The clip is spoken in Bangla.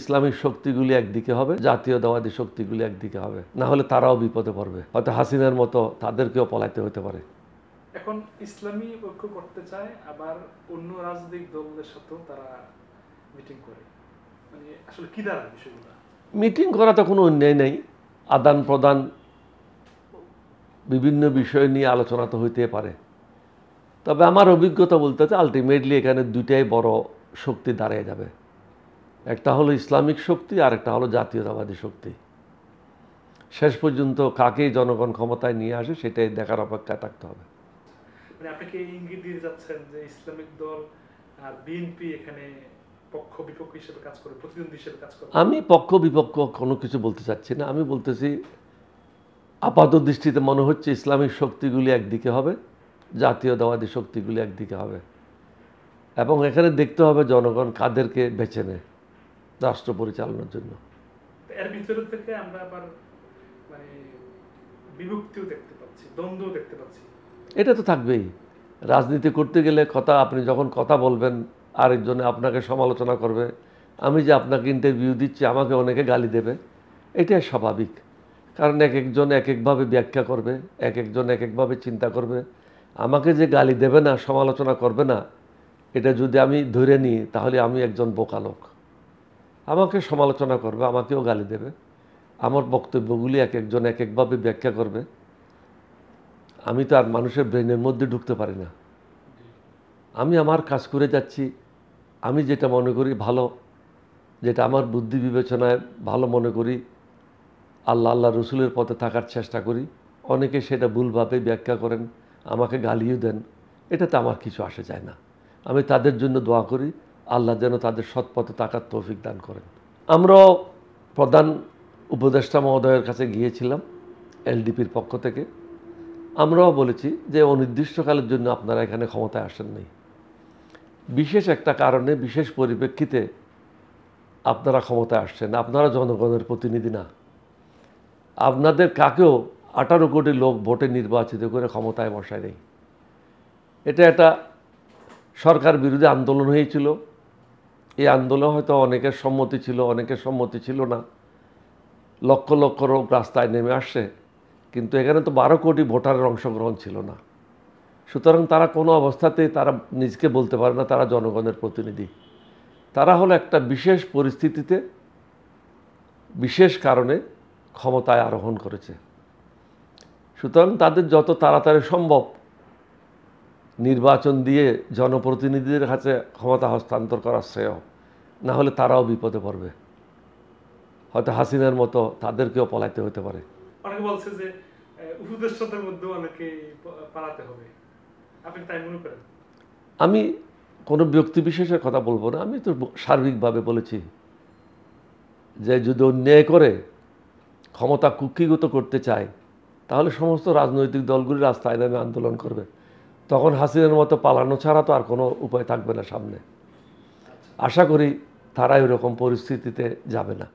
ইসলামিক শক্তিগুলি একদিকে হবে, জাতীয়তাবাদী শক্তিগুলি একদিকে হবে, না হলে তারাও বিপদে পড়বে। হয়তো হাসিনার মতো তাদেরকেও পলাইতে হতে পারে। এখন ইসলামী ঐক্য করতে চায়, আবার অন্য রাজনৈতিক দলদের সাথেও তারা মিটিং করে, মানে আসলে কি দাঁড়ায় বিষয়গুলো? মিটিং করা তো কোনো অন্যায় নেই, আদান প্রদান বিভিন্ন বিষয় নিয়ে আলোচনা তো হইতে পারে। তবে আমার অভিজ্ঞতা বলতেছে আলটিমেটলি এখানে দুইটাই বড় শক্তি দাঁড়িয়ে যাবে। একটা হলো ইসলামিক শক্তি, আর একটা হলো জাতীয়তাবাদী শক্তি। শেষ পর্যন্ত কাকেই জনগণ ক্ষমতায় নিয়ে আসে সেটাই দেখার অপেক্ষায় থাকতে হবে। মানে আপনি কি ইঙ্গিত দিয়ে যাচ্ছেন যে ইসলামিক দল আর বিএনপি এখানে পক্ষ বিপক্ষ হিসেবে কাজ করে, প্রতিদ্বন্দ্বী হিসেবে কাজ করে? আমি পক্ষ বিপক্ষ কোনো কিছু বলতে চাচ্ছি না। আমি বলতেছি আপাত দৃষ্টিতে মনে হচ্ছে ইসলামিক শক্তিগুলি একদিকে হবে, জাতীয়তাবাদী শক্তিগুলি একদিকে হবে, এবং এখানে দেখতে হবে জনগণ কাদেরকে বেছে নেয় রাষ্ট্র পরিচালনার জন্য। এর ভিতরে থেকে আমরা আবার মানে বিভক্তিও দেখতে পাচ্ছি, দ্বন্দ্বও দেখতে পাচ্ছি। এটা তো থাকবেই। রাজনীতি করতে গেলে আপনি যখন কথা বলবেন আরেকজনে আপনাকে সমালোচনা করবে, আমি যে আপনাকে ইন্টারভিউ দিচ্ছি আমাকে অনেকে গালি দেবে, এটাই স্বাভাবিক। কারণ এক একজন এক একভাবে ব্যাখ্যা করবে, এক একজন এক একভাবে চিন্তা করবে। আমাকে যে গালি দেবে না, সমালোচনা করবে না, এটা যদি আমি ধরে নিই তাহলে আমি একজন বোকা লোক। আমাকে সমালোচনা করবে, আমাকেও গালি দেবে, আমার বক্তব্যগুলি এক একজন এক একভাবে ব্যাখ্যা করবে। আমি তো আর মানুষের ব্রেনের মধ্যে ঢুকতে পারি না। আমি আমার কাজ করে যাচ্ছি, আমি যেটা মনে করি ভালো, যেটা আমার বুদ্ধি বিবেচনায় ভালো মনে করি, আল্লাহ রসুলের পথে থাকার চেষ্টা করি। অনেকে সেটা ভুলভাবে ব্যাখ্যা করেন, আমাকে গালিও দেন, এটাতে আমার কিছু আসে যায় না। আমি তাদের জন্য দোয়া করি আল্লাহ যেন তাদের সৎ পথে থাকার তৌফিক দান করেন। আমরাও প্রধান উপদেষ্টা মহোদয়ের কাছে গিয়েছিলাম এলডিপির পক্ষ থেকে। আমরাও বলেছি যে অনির্দিষ্টকালের জন্য আপনারা এখানে ক্ষমতায় আসেন নাই, বিশেষ একটা কারণে বিশেষ পরিপ্রেক্ষিতে আপনারা ক্ষমতায় আসছেন। আপনারা জনগণের প্রতিনিধি না। আপনাদের কাকেও 18 কোটি লোক ভোটে নির্বাচিত করে ক্ষমতায় বসায় নেই। এটা একটা সরকার বিরোধী আন্দোলন হয়েছিল। এই আন্দোলন হয়তো অনেকের সম্মতি ছিল, অনেকের সম্মতি ছিল না। লক্ষ লক্ষ লোক রাস্তায় নেমে আসছে, কিন্তু এখানে তো 12 কোটি ভোটারের অংশগ্রহণ ছিল না। সুতরাং তারা কোনো অবস্থাতেই তারা নিজকে বলতে পারে না তারা জনগণের প্রতিনিধি। তারা হলো একটা বিশেষ পরিস্থিতিতে বিশেষ কারণে ক্ষমতায় আরোহণ করেছে। সুতরাং তাদের যত তাড়াতাড়ি সম্ভব নির্বাচন দিয়ে জনপ্রতিনিধিদের কাছে ক্ষমতা হস্তান্তর করা শ্রেয়, না হলে তারাও বিপদে পড়বে। হয়তো হাসিনার মতো তাদেরকেও পলাইতে হতে পারে। অনেকে বলছে যে উপদেষ্টাদের মধ্যে অনেকে পালাতে হবে, আপনি তাই মনে করেন? আমি কোনো ব্যক্তি বিশেষের কথা বলবো না। আমি তো সার্বিকভাবে বলেছি যে যদি অন্যায় করে ক্ষমতা কুক্ষিগত করতে চায় তাহলে সমস্ত রাজনৈতিক দলগুলি রাস্তায় নেমে আন্দোলন করবে। তখন হাসিনার মতো পালানো ছাড়া তো আর কোনো উপায় থাকবে না সামনে। আশা করি তারা এরকম পরিস্থিতিতে যাবে না।